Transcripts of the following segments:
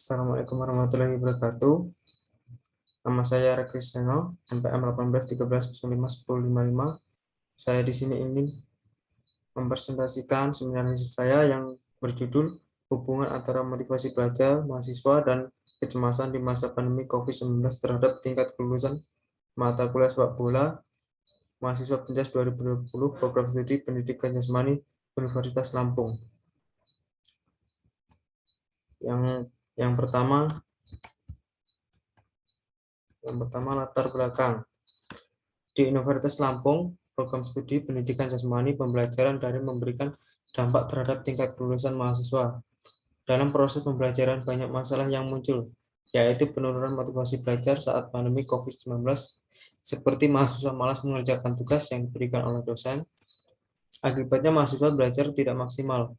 Assalamualaikum warahmatullahi wabarakatuh. Nama saya Rekriseno, NPM 1813051055. Saya di sini ingin mempresentasikan seminar saya yang berjudul Hubungan antara motivasi belajar mahasiswa dan kecemasan di masa pandemi COVID-19 terhadap tingkat kelulusan mata kuliah sepak bola mahasiswa PENJAS 2020 Program Studi Pendidikan Jasmani Universitas Lampung. Yang pertama latar belakang. Di Universitas Lampung, program studi pendidikan jasmani pembelajaran daring memberikan dampak terhadap tingkat kelulusan mahasiswa. Dalam proses pembelajaran banyak masalah yang muncul, yaitu penurunan motivasi belajar saat pandemi COVID-19, seperti mahasiswa malas mengerjakan tugas yang diberikan oleh dosen. Akibatnya mahasiswa belajar tidak maksimal.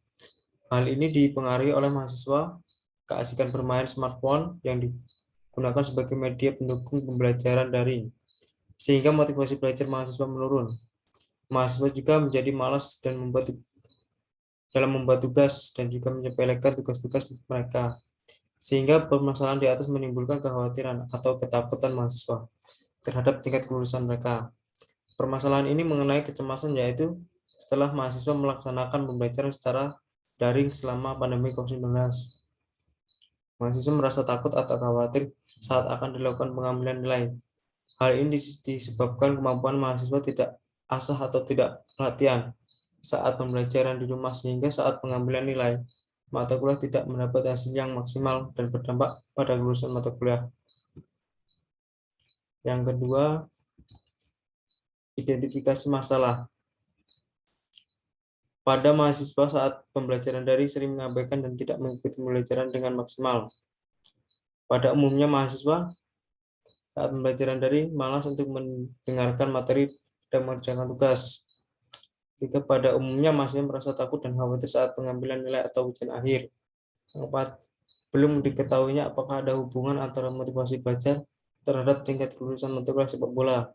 Hal ini dipengaruhi oleh mahasiswa keasikan bermain smartphone yang digunakan sebagai media pendukung pembelajaran daring, sehingga motivasi belajar mahasiswa menurun. Mahasiswa juga menjadi malas dalam membuat tugas dan juga menyepelekan tugas-tugas mereka, sehingga permasalahan di atas menimbulkan kekhawatiran atau ketakutan mahasiswa terhadap tingkat kelulusan mereka. Permasalahan ini mengenai kecemasan, yaitu setelah mahasiswa melaksanakan pembelajaran secara daring selama pandemi COVID-19. Mahasiswa merasa takut atau khawatir saat akan dilakukan pengambilan nilai. Hal ini disebabkan kemampuan mahasiswa tidak asah atau tidak latihan saat pembelajaran di rumah, sehingga saat pengambilan nilai mata kuliah tidak mendapat hasil yang maksimal dan berdampak pada kelulusan mata kuliah. Yang kedua, identifikasi masalah. Pada mahasiswa saat pembelajaran daring sering mengabaikan dan tidak mengikuti pembelajaran dengan maksimal. Pada umumnya mahasiswa saat pembelajaran daring malas untuk mendengarkan materi dan mengerjakan tugas. Jika pada umumnya mahasiswa merasa takut dan khawatir saat pengambilan nilai atau ujian akhir. Yang keempat, belum diketahuinya apakah ada hubungan antara motivasi belajar terhadap tingkat kelulusan mata kuliah sepak bola.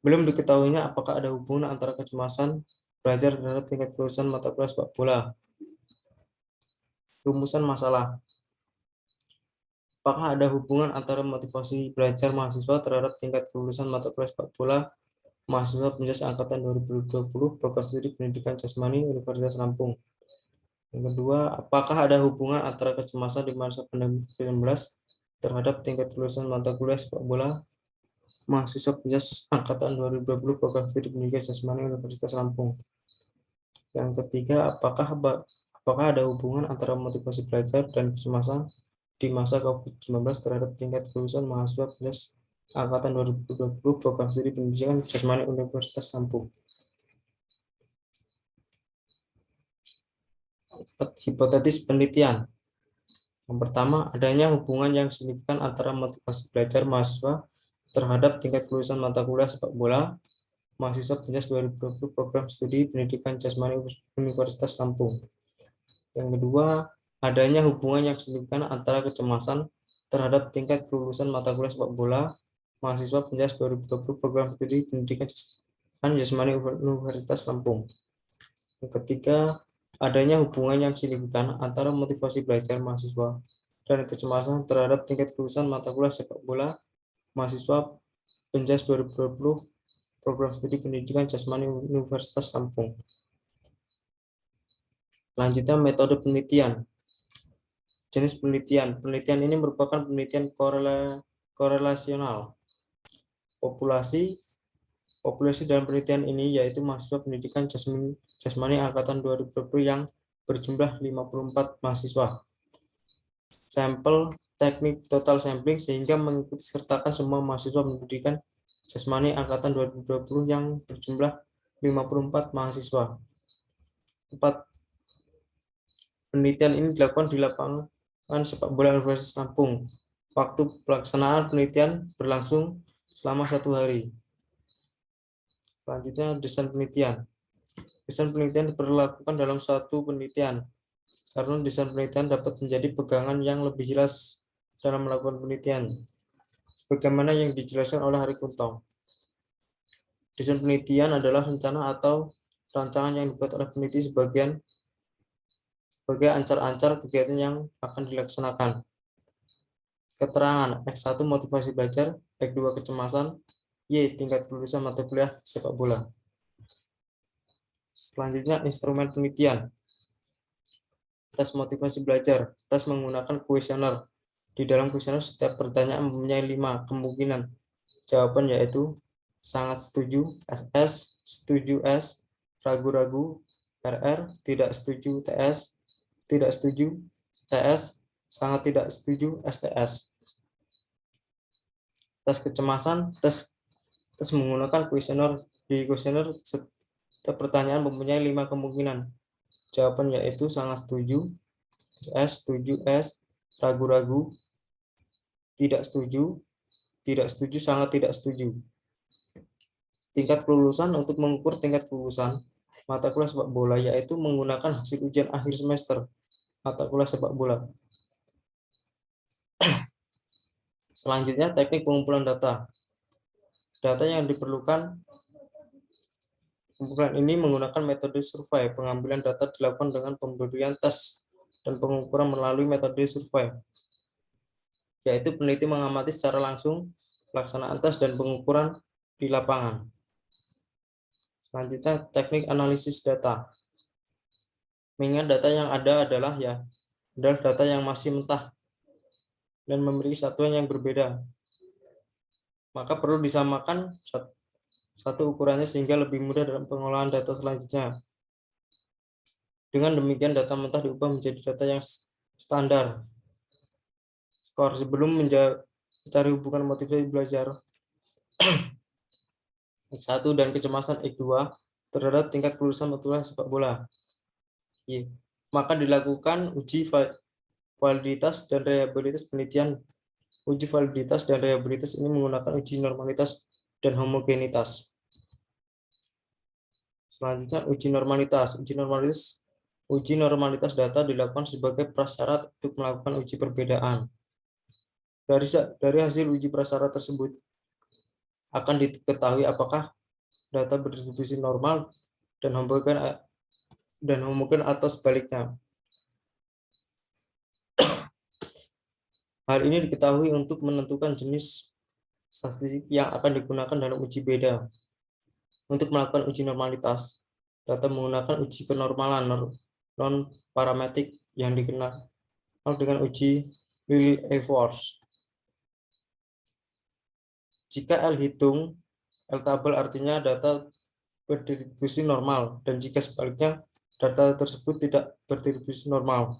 Belum diketahuinya apakah ada hubungan antara kecemasan belajar terhadap tingkat kelulusan mata kuliah sepak bola. Rumusan masalah. Apakah ada hubungan antara motivasi belajar mahasiswa terhadap tingkat kelulusan mata kuliah sepak bola mahasiswa PENJAS angkatan 2020 Program Studi Pendidikan Jasmani Universitas Lampung? Yang kedua, apakah ada hubungan antara kecemasan di masa pandemi COVID-19 terhadap tingkat kelulusan mata kuliah sepak bola mahasiswa PENJAS angkatan 2020 Program Studi Pendidikan Jasmani Universitas Lampung? Yang ketiga, apakah ada hubungan antara motivasi belajar dan kecemasan di masa COVID-19 terhadap tingkat kelulusan mahasiswa PENJAS angkatan 2020 Program Studi Pendidikan Jasmani Universitas Lampung? Hipotesis penelitian. Yang pertama, adanya hubungan yang signifikan antara motivasi belajar mahasiswa terhadap tingkat kelulusan mata kuliah sepak bola mahasiswa PENJAS 2020 Program Studi Pendidikan Jasmani Universitas Lampung. Yang kedua, adanya hubungan yang signifikan antara kecemasan terhadap tingkat kelulusan mata kuliah sepak bola mahasiswa PENJAS 2020 Program Studi Pendidikan Jasmani Universitas Lampung. Yang ketiga, adanya hubungan yang signifikan antara motivasi belajar mahasiswa dan kecemasan terhadap tingkat kelulusan mata kuliah sepak bola mahasiswa PENJAS 2020 Program Studi Pendidikan Jasmani Universitas Lampung. Lanjutnya, metode penelitian. Jenis penelitian. Penelitian ini merupakan penelitian korelasional. Populasi dalam penelitian ini yaitu mahasiswa pendidikan Jasmani angkatan 2020 yang berjumlah 54 mahasiswa. Sampel teknik total sampling sehingga mengikuti sertakan semua mahasiswa pendidikan Jasmani angkatan 2020 yang berjumlah 54 mahasiswa. 4. Penelitian ini dilakukan di lapangan sepak bola Universitas Lampung. Waktu pelaksanaan penelitian berlangsung selama 1 hari. Selanjutnya, desain penelitian. Desain penelitian diperlakukan dalam suatu penelitian, karena desain penelitian dapat menjadi pegangan yang lebih jelas dalam melakukan penelitian, sebagaimana yang dijelaskan oleh Hari Kuntong. Desain penelitian adalah rencana atau rancangan yang dibuat oleh peneliti sebagai ancar-ancar kegiatan yang akan dilaksanakan. Keterangan X1 motivasi belajar, X2 kecemasan, Y tingkat kelulusan mata kuliah sepak bola. Selanjutnya instrumen penelitian. Tes motivasi belajar, tes menggunakan kuesioner. Di dalam kuesioner setiap pertanyaan mempunyai 5 kemungkinan jawaban, yaitu sangat setuju, SS, setuju S, ragu-ragu, RR, tidak setuju TS, tidak setuju TS, sangat tidak setuju STS. Tes kecemasan, tes menggunakan kuesioner. Di kuesioner setiap pertanyaan mempunyai 5 kemungkinan jawaban, yaitu sangat setuju S, setuju S, ragu-ragu, tidak setuju, sangat tidak setuju. Tingkat kelulusan, untuk mengukur tingkat kelulusan mata kuliah sepak bola yaitu menggunakan hasil ujian akhir semester mata kuliah sepak bola. Selanjutnya teknik pengumpulan data. Data yang diperlukan, pengumpulan ini menggunakan metode survei. Pengambilan data dilakukan dengan pemberian tes dan pengukuran melalui metode survei, yaitu peneliti mengamati secara langsung pelaksanaan tes dan pengukuran di lapangan. Selanjutnya teknik analisis data. Mengingat data yang ada adalah data yang masih mentah dan memiliki satuan yang berbeda, maka perlu disamakan satu ukurannya sehingga lebih mudah dalam pengolahan data selanjutnya. Dengan demikian data mentah diubah menjadi data yang standar. Skor sebelum mencari hubungan motivasi belajar X1 dan kecemasan X2 terhadap tingkat kelulusan mata kuliah sepak bola. Maka dilakukan uji validitas dan reliabilitas penelitian. Uji validitas dan reliabilitas ini menggunakan uji normalitas dan homogenitas. Selanjutnya uji normalitas. Uji normalitas data dilakukan sebagai prasyarat untuk melakukan uji perbedaan. Dari hasil uji prasyarat tersebut akan diketahui apakah data berdistribusi normal dan homogen atau sebaliknya. Hal ini diketahui untuk menentukan jenis statistik yang akan digunakan dalam uji beda. Untuk melakukan uji normalitas, data menggunakan uji kenormalan non-parametrik yang dikenal dengan uji Lilliefors. Jika L hitung, L tabel artinya data berdistribusi normal, dan jika sebaliknya, data tersebut tidak berdistribusi normal.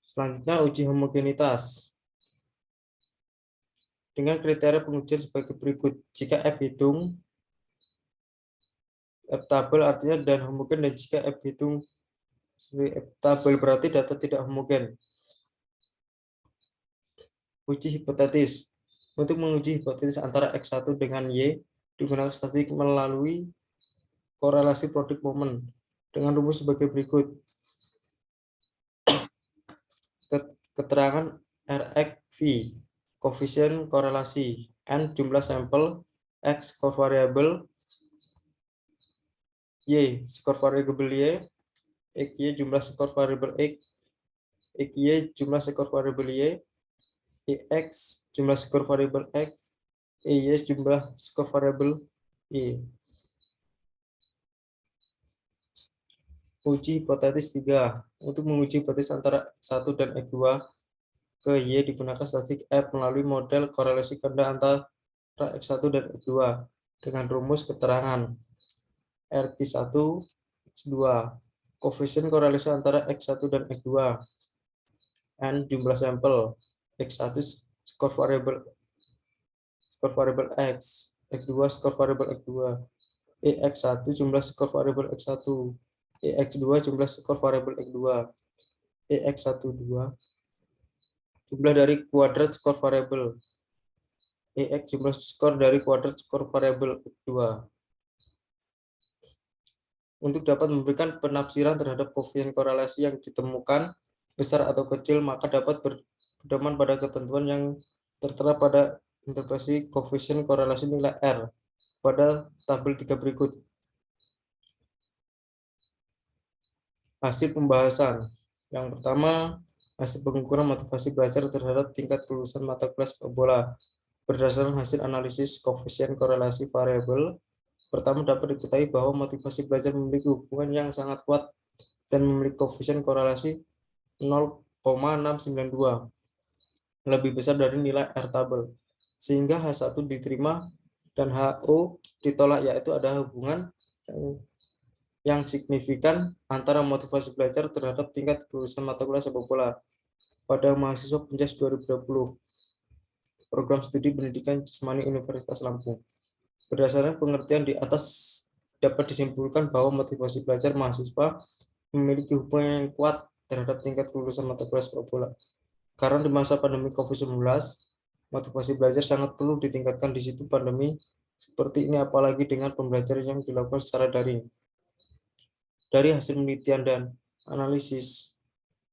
Selanjutnya uji homogenitas. Dengan kriteria pengujian sebagai berikut. Jika F hitung, F tabel artinya dan homogen, dan jika F hitung F tabel berarti data tidak homogen. Uji hipotetis. Untuk menguji hipotetis antara X1 dengan Y, digunakan statistik melalui korelasi produk momen dengan rumus sebagai berikut. Keterangan RX-V, koefisien korelasi, N jumlah sampel, X skor variabel, Y skor variabel Y, XY jumlah skor variabel X, XY jumlah skor variabel Y, X jumlah skor variabel X, Y jumlah skor variabel Y. Uji hipotetis 3. Untuk menguji hipotetis antara X1 dan X2 ke Y digunakan statistik F melalui model korelasi ganda antara X1 dan X2 dengan rumus keterangan RQ1 X2, koefisien korelasi antara X1 dan X2, N jumlah sampel, X1 skor variabel X, X2 skor variabel X2, EX1 jumlah skor variabel X1, EX2 jumlah skor variabel X2, EX12 jumlah dari kuadrat skor variabel, EX jumlah skor dari kuadrat skor variabel X2. Untuk dapat memberikan penafsiran terhadap koefisien korelasi yang ditemukan besar atau kecil, maka dapat berpedoman pada ketentuan yang tertera pada interpretasi koefisien korelasi nilai R pada tabel 3 berikut. Hasil pembahasan. Yang pertama, hasil pengukuran motivasi belajar terhadap tingkat kelulusan mata kuliah sepak bola. Berdasarkan hasil analisis koefisien korelasi variabel, pertama dapat diketahui bahwa motivasi belajar memiliki hubungan yang sangat kuat dan memiliki koefisien korelasi 0,692, lebih besar dari nilai R tabel. Sehingga H1 diterima dan HO ditolak, yaitu ada hubungan yang signifikan antara motivasi belajar terhadap tingkat kelulusan mata kuliah sepak bola pada mahasiswa Penjas 2020 program studi pendidikan jasmani Universitas Lampung. Berdasarkan pengertian di atas dapat disimpulkan bahwa motivasi belajar mahasiswa memiliki hubungan yang kuat terhadap tingkat kelulusan mata kuliah sepak bola. Karena di masa pandemi COVID-19, motivasi belajar sangat perlu ditingkatkan di situ pandemi seperti ini, apalagi dengan pembelajaran yang dilakukan secara daring. Dari hasil penelitian dan analisis,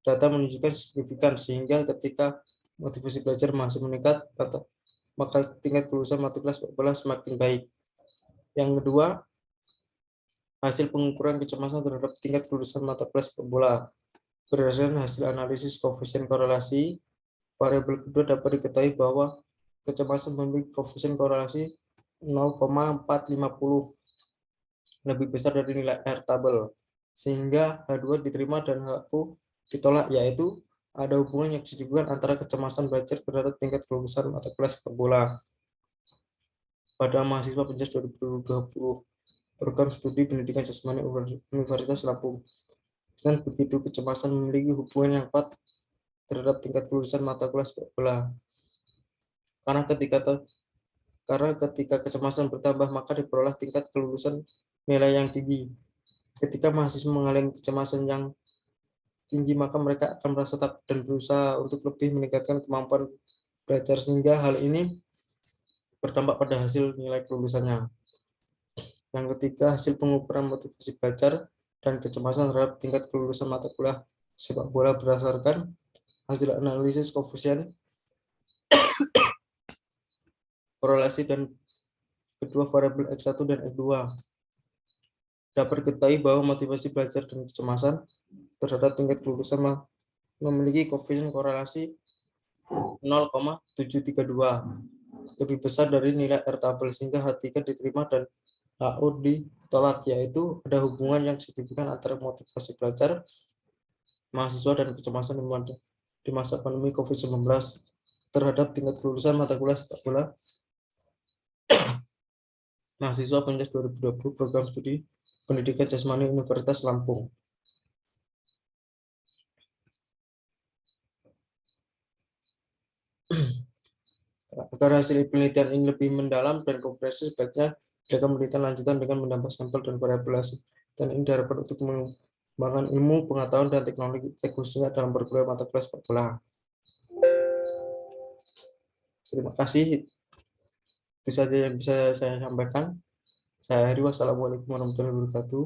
data menunjukkan signifikan sehingga ketika motivasi belajar masih meningkat, maka tingkat kelulusan mata kuliah sepak bola semakin baik. Yang kedua, hasil pengukuran kecemasan terhadap tingkat kelulusan mata kuliah sepak bola. Berdasarkan hasil analisis koefisien korelasi, variabel kedua dapat diketahui bahwa kecemasan memiliki koefisien korelasi 0,450, lebih besar dari nilai R tabel, sehingga H2 diterima dan HO ditolak, yaitu ada hubungan yang signifikan antara kecemasan belajar terhadap tingkat kelulusan mata kuliah sepak bola pada mahasiswa Penjas 2020 program studi pendidikan jasmani Universitas Lampung. Dengan begitu, kecemasan memiliki hubungan yang kuat terhadap tingkat kelulusan mata kuliah sepak bola. Karena ketika kecemasan bertambah, maka diperoleh tingkat kelulusan nilai yang tinggi. Ketika mahasiswa mengalami kecemasan yang tinggi, maka mereka akan merasa takut dan berusaha untuk lebih meningkatkan kemampuan belajar, sehingga hal ini berdampak pada hasil nilai kelulusannya. Yang ketiga, hasil pengukuran motivasi belajar dan kecemasan terhadap tingkat kelulusan mata kuliah sepak bola berdasarkan hasil analisis koefisien korelasi dan kedua variabel X1 dan X2. Dapat diketahui bahwa motivasi belajar dan kecemasan terhadap tingkat kelulusan memiliki koefisien korelasi 0,732, lebih besar dari nilai R tabel, sehingga H3 diterima dan HO ditolak, yaitu ada hubungan yang signifikan antara motivasi belajar mahasiswa dan kecemasan di masa pandemi COVID-19 terhadap tingkat kelulusan mata kuliah sepak bola mahasiswa Penjas 2020 program studi pendidikan jasmani Universitas Lampung. Agar hasil penelitian ini lebih mendalam dan komprehensif, sebaiknya dilakukan penelitian lanjutan dengan menambah sampel dan variabel hasil. Dan ini diharapkan untuk mengembangkan ilmu, pengetahuan, dan teknologi khususnya dalam berkuliah mata kuliah sepak bola. Terima kasih. Itu saja yang bisa saya sampaikan. Saya Heri, wassalamualaikum warahmatullahi wabarakatuh.